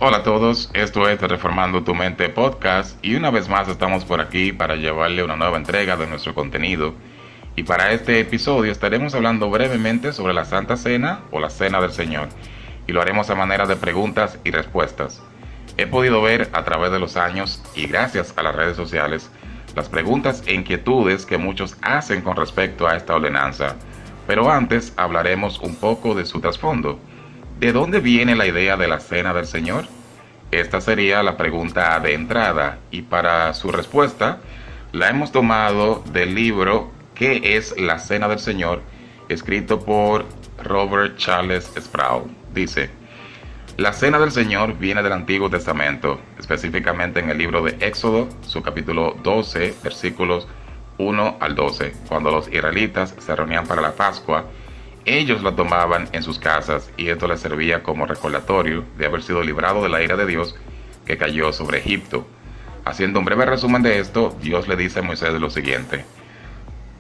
Hola a todos, esto es Reformando tu Mente Podcast y una vez más estamos por aquí para llevarle una nueva entrega de nuestro contenido. Y para este episodio estaremos hablando brevemente sobre la Santa Cena o la Cena del Señor, y lo haremos a manera de preguntas y respuestas. He podido ver a través de los años y gracias a las redes sociales las preguntas e inquietudes que muchos hacen con respecto a esta ordenanza, pero antes hablaremos un poco de su trasfondo. ¿De dónde viene la idea de la Cena del Señor? Esta sería la pregunta de entrada y para su respuesta la hemos tomado del libro ¿Qué es la Cena del Señor?, escrito por Robert Charles Sproul. Dice: la Cena del Señor viene del Antiguo Testamento, específicamente en el libro de Éxodo, su capítulo 12, versículos 1 al 12, cuando los israelitas se reunían para la Pascua. Ellos la tomaban en sus casas y esto les servía como recordatorio de haber sido librado de la ira de Dios que cayó sobre Egipto. Haciendo un breve resumen de esto, Dios le dice a Moisés lo siguiente: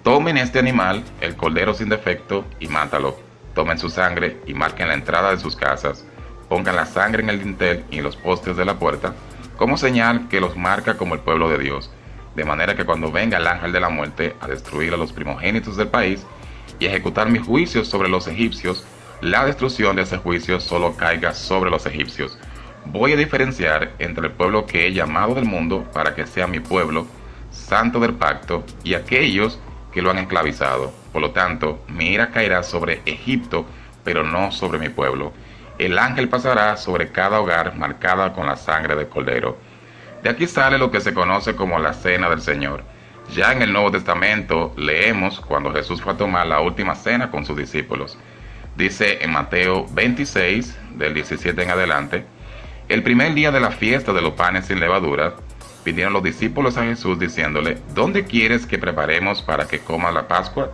tomen este animal, el cordero sin defecto, y mátalo. Tomen su sangre y marquen la entrada de sus casas. Pongan la sangre en el dintel y en los postes de la puerta, como señal que los marca como el pueblo de Dios, de manera que cuando venga el ángel de la muerte a destruir a los primogénitos del país y ejecutar mis juicios sobre los egipcios, la destrucción de ese juicio solo caiga sobre los egipcios. Voy a diferenciar entre el pueblo que he llamado del mundo para que sea mi pueblo, santo del pacto, y aquellos que lo han esclavizado. Por lo tanto, mi ira caerá sobre Egipto, pero no sobre mi pueblo. El ángel pasará sobre cada hogar marcada con la sangre del cordero. De aquí sale lo que se conoce como la Cena del Señor. Ya en el Nuevo Testamento leemos cuando Jesús fue a tomar la última cena con sus discípulos. Dice en Mateo 26, del 17 en adelante: el primer día de la fiesta de los panes sin levadura, vinieron los discípulos a Jesús diciéndole: ¿dónde quieres que preparemos para que coma la Pascua?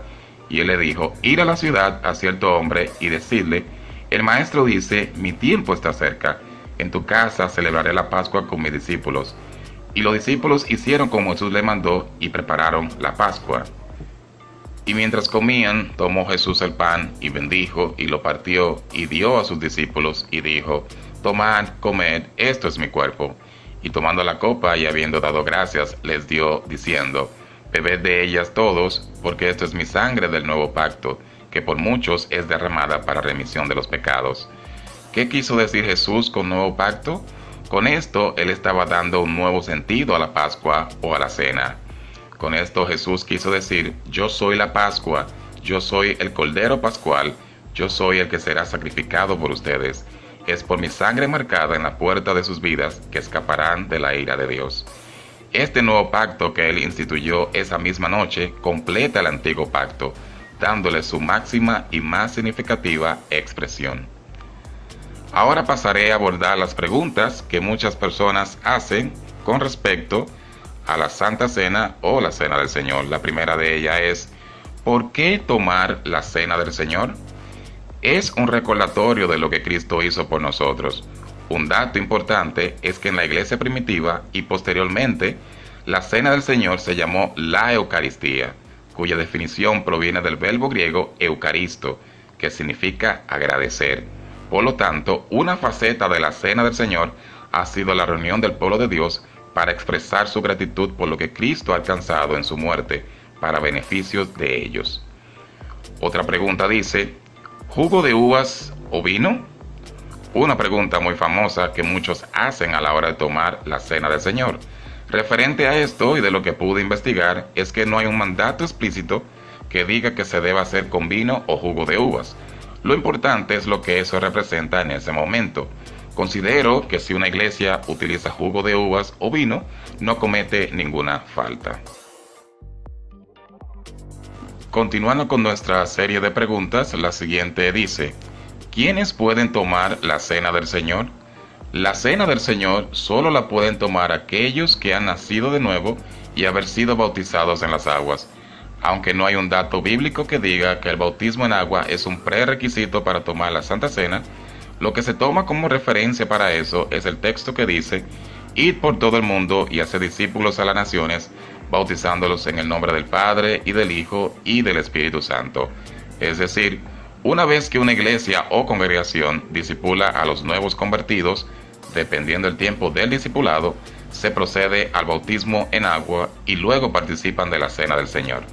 Y él le dijo: ir a la ciudad a cierto hombre y decirle: el maestro dice, mi tiempo está cerca, en tu casa celebraré la Pascua con mis discípulos. Y los discípulos hicieron como Jesús le mandó y prepararon la Pascua. Y mientras comían, tomó Jesús el pan y bendijo y lo partió y dio a sus discípulos y dijo: tomad, comed, esto es mi cuerpo. Y tomando la copa y habiendo dado gracias, les dio diciendo: bebed de ellas todos, porque esto es mi sangre del nuevo pacto, que por muchos es derramada para remisión de los pecados. ¿Qué quiso decir Jesús con nuevo pacto? Con esto él estaba dando un nuevo sentido a la Pascua o a la cena. Con esto Jesús quiso decir: yo soy la Pascua, yo soy el Cordero Pascual, yo soy el que será sacrificado por ustedes. Es por mi sangre marcada en la puerta de sus vidas que escaparán de la ira de Dios. Este nuevo pacto que él instituyó esa misma noche completa el antiguo pacto, dándole su máxima y más significativa expresión. Ahora pasaré a abordar las preguntas que muchas personas hacen con respecto a la Santa Cena o la Cena del Señor. La primera de ellas es: ¿por qué tomar la Cena del Señor? Es un recordatorio de lo que Cristo hizo por nosotros. Un dato importante es que en la iglesia primitiva y posteriormente, la Cena del Señor se llamó la Eucaristía, cuya definición proviene del verbo griego eucaristo, que significa agradecer. Por lo tanto, una faceta de la Cena del Señor ha sido la reunión del pueblo de Dios para expresar su gratitud por lo que Cristo ha alcanzado en su muerte, para beneficios de ellos. Otra pregunta dice: ¿jugo de uvas o vino? Una pregunta muy famosa que muchos hacen a la hora de tomar la Cena del Señor. Referente a esto y de lo que pude investigar, es que no hay un mandato explícito que diga que se deba hacer con vino o jugo de uvas. Lo importante es lo que eso representa en ese momento. Considero que si una iglesia utiliza jugo de uvas o vino, no comete ninguna falta. Continuando con nuestra serie de preguntas, la siguiente dice: ¿quiénes pueden tomar la Cena del Señor? La Cena del Señor solo la pueden tomar aquellos que han nacido de nuevo y haber sido bautizados en las aguas. Aunque no hay un dato bíblico que diga que el bautismo en agua es un prerequisito para tomar la Santa Cena, lo que se toma como referencia para eso es el texto que dice: id por todo el mundo y haced discípulos a las naciones, bautizándolos en el nombre del Padre y del Hijo y del Espíritu Santo. Es decir, una vez que una iglesia o congregación discipula a los nuevos convertidos, dependiendo del tiempo del discipulado, se procede al bautismo en agua y luego participan de la cena del Señor.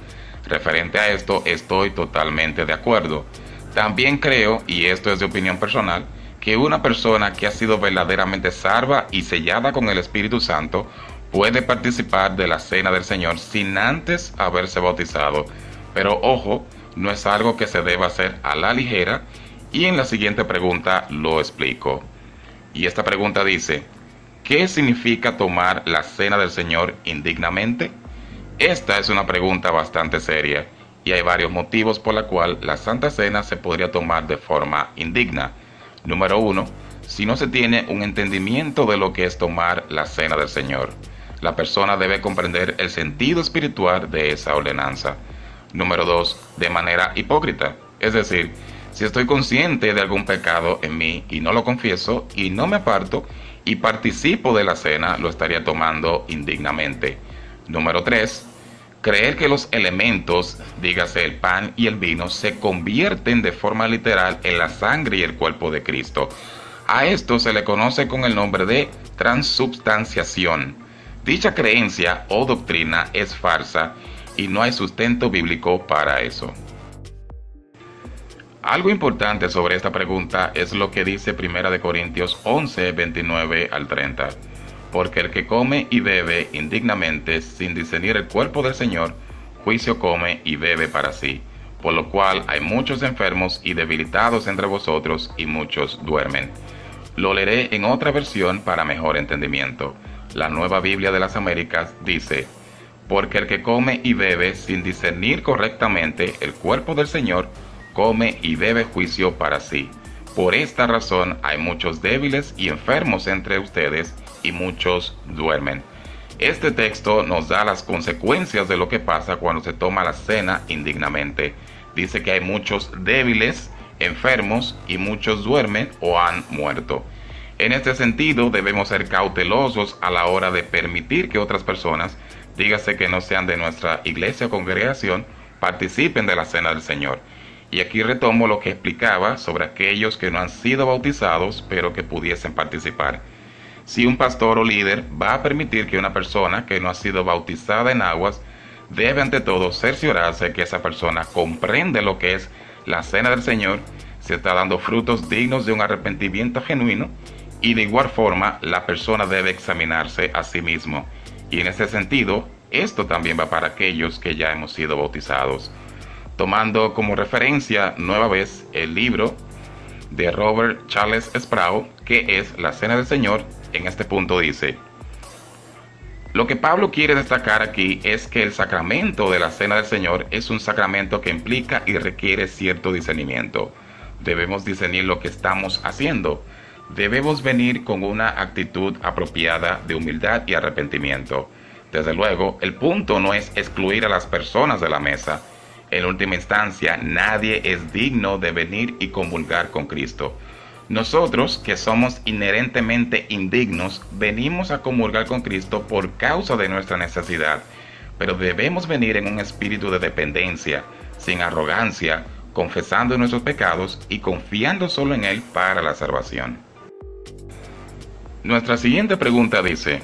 Referente a esto, estoy totalmente de acuerdo. También creo, y esto es de opinión personal, que una persona que ha sido verdaderamente salva y sellada con el Espíritu Santo puede participar de la cena del Señor sin antes haberse bautizado. Pero ojo, no es algo que se deba hacer a la ligera, y en la siguiente pregunta lo explico. Y esta pregunta dice: ¿qué significa tomar la cena del Señor indignamente? Esta es una pregunta bastante seria, y hay varios motivos por los cuales la Santa Cena se podría tomar de forma indigna. Número 1. Si no se tiene un entendimiento de lo que es tomar la cena del Señor. La persona debe comprender el sentido espiritual de esa ordenanza. Número 2. De manera hipócrita. Es decir, si estoy consciente de algún pecado en mí y no lo confieso y no me aparto y participo de la cena, lo estaría tomando indignamente. Número 3. Creer que los elementos, dígase el pan y el vino, se convierten de forma literal en la sangre y el cuerpo de Cristo. A esto se le conoce con el nombre de transubstanciación. Dicha creencia o doctrina es falsa y no hay sustento bíblico para eso. Algo importante sobre esta pregunta es lo que dice 1 Corintios 11, 29 al 30. Porque el que come y bebe indignamente sin discernir el cuerpo del Señor, juicio come y bebe para sí. Por lo cual hay muchos enfermos y debilitados entre vosotros y muchos duermen. Lo leeré en otra versión para mejor entendimiento. La Nueva Biblia de las Américas dice: porque el que come y bebe sin discernir correctamente el cuerpo del Señor, come y bebe juicio para sí. Por esta razón hay muchos débiles y enfermos entre ustedes y muchos duermen. Este texto nos da las consecuencias de lo que pasa cuando se toma la cena indignamente. Dice que hay muchos débiles, enfermos y muchos duermen o han muerto. En este sentido, debemos ser cautelosos a la hora de permitir que otras personas, dígase que no sean de nuestra iglesia o congregación, participen de la cena del Señor. Y aquí retomo lo que explicaba sobre aquellos que no han sido bautizados, pero que pudiesen participar. Si un pastor o líder va a permitir que una persona que no ha sido bautizada en aguas, debe ante todo cerciorarse que esa persona comprende lo que es la cena del Señor, si está dando frutos dignos de un arrepentimiento genuino, y de igual forma la persona debe examinarse a sí mismo. Y en ese sentido, esto también va para aquellos que ya hemos sido bautizados. Tomando como referencia nueva vez el libro de Robert Charles Sproul, que es la cena del Señor, en este punto dice: lo que Pablo quiere destacar aquí es que el sacramento de la cena del Señor es un sacramento que implica y requiere cierto discernimiento. Debemos discernir lo que estamos haciendo. Debemos venir con una actitud apropiada de humildad y arrepentimiento. Desde luego, el punto no es excluir a las personas de la mesa. En última instancia, nadie es digno de venir y comulgar con Cristo. Nosotros, que somos inherentemente indignos, venimos a comulgar con Cristo por causa de nuestra necesidad, pero debemos venir en un espíritu de dependencia, sin arrogancia, confesando nuestros pecados y confiando solo en Él para la salvación. Nuestra siguiente pregunta dice: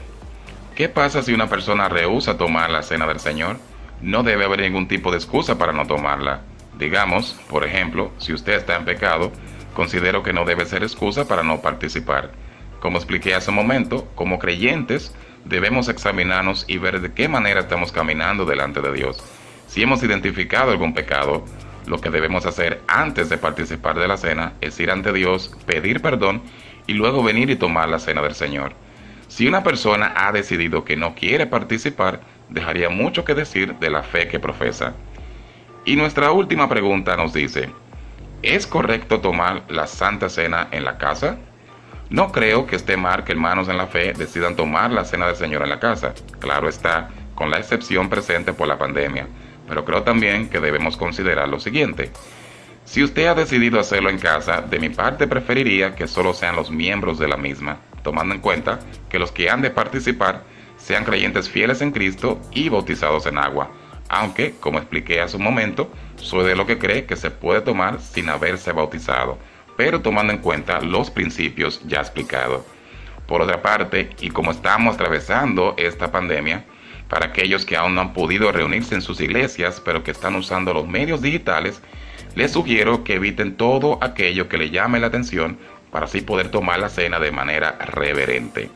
¿qué pasa si una persona rehúsa tomar la cena del Señor? No debe haber ningún tipo de excusa para no tomarla. Digamos, por ejemplo, si usted está en pecado, considero que no debe ser excusa para no participar. Como expliqué hace un momento, como creyentes debemos examinarnos y ver de qué manera estamos caminando delante de Dios. Si hemos identificado algún pecado, lo que debemos hacer antes de participar de la cena es ir ante Dios, pedir perdón y luego venir y tomar la cena del Señor. Si una persona ha decidido que no quiere participar, dejaría mucho que decir de la fe que profesa. Y nuestra última pregunta nos dice: ¿es correcto tomar la Santa Cena en la casa? No creo que esté mal que hermanos en la fe decidan tomar la Cena del Señor en la casa. Claro está, con la excepción presente por la pandemia. Pero creo también que debemos considerar lo siguiente: si usted ha decidido hacerlo en casa, de mi parte preferiría que solo sean los miembros de la misma, tomando en cuenta que los que han de participar sean creyentes fieles en Cristo y bautizados en agua. Aunque, como expliqué hace un momento, soy de lo que cree que se puede tomar sin haberse bautizado, pero tomando en cuenta los principios ya explicados. Por otra parte, y como estamos atravesando esta pandemia, para aquellos que aún no han podido reunirse en sus iglesias, pero que están usando los medios digitales, les sugiero que eviten todo aquello que le llame la atención para así poder tomar la cena de manera reverente.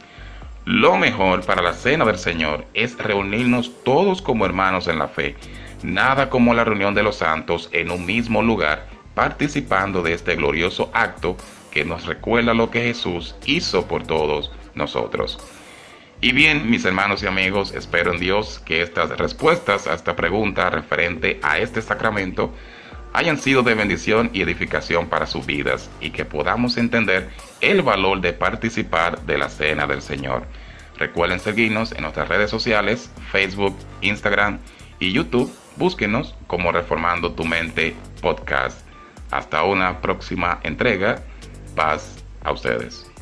Lo mejor para la cena del Señor es reunirnos todos como hermanos en la fe. Nada como la reunión de los santos en un mismo lugar, participando de este glorioso acto que nos recuerda lo que Jesús hizo por todos nosotros. Y bien, mis hermanos y amigos, espero en Dios que estas respuestas a esta pregunta referente a este sacramento hayan sido de bendición y edificación para sus vidas y que podamos entender el valor de participar de la cena del Señor. Recuerden seguirnos en nuestras redes sociales, Facebook, Instagram y YouTube. Búsquenos como Reformando tu Mente Podcast. Hasta una próxima entrega. Paz a ustedes.